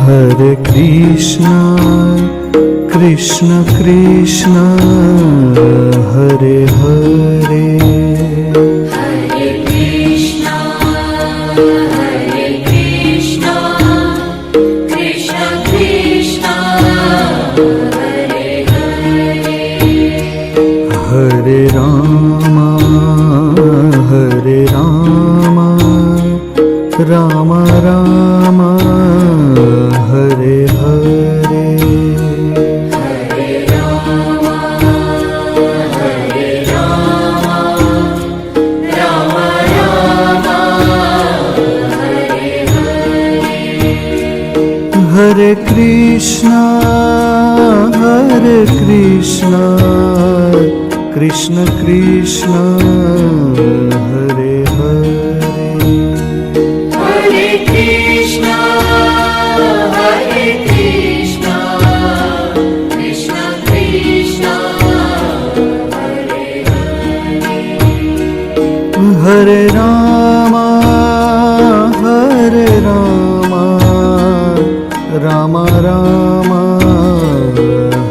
Hare Krishna, Krishna Krishna, Hare Hare. Hare Krishna, Krishna Krishna, Hare Hare. Hare Rama, Rama Rama, Hare Hare. Hare Rama, Rama Rama, Hare Hare. Hare Krishna, Krishna Krishna, Hare Hare. Hare Krishna, Krishna Krishna, Hare Hare. Hare Rama, Rama Rama,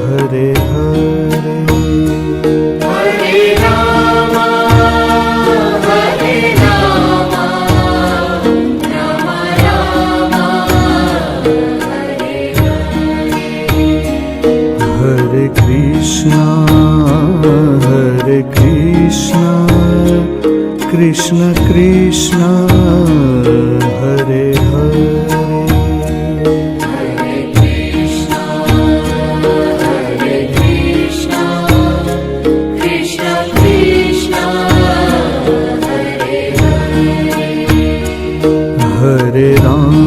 Hare Hare. Hare Rama, Rama Rama, Hare Hare. Hare Krishna, Krishna Krishna, Hare Hare. Hare Krishna, Krishna Krishna, Hare Hare. Hare Rama,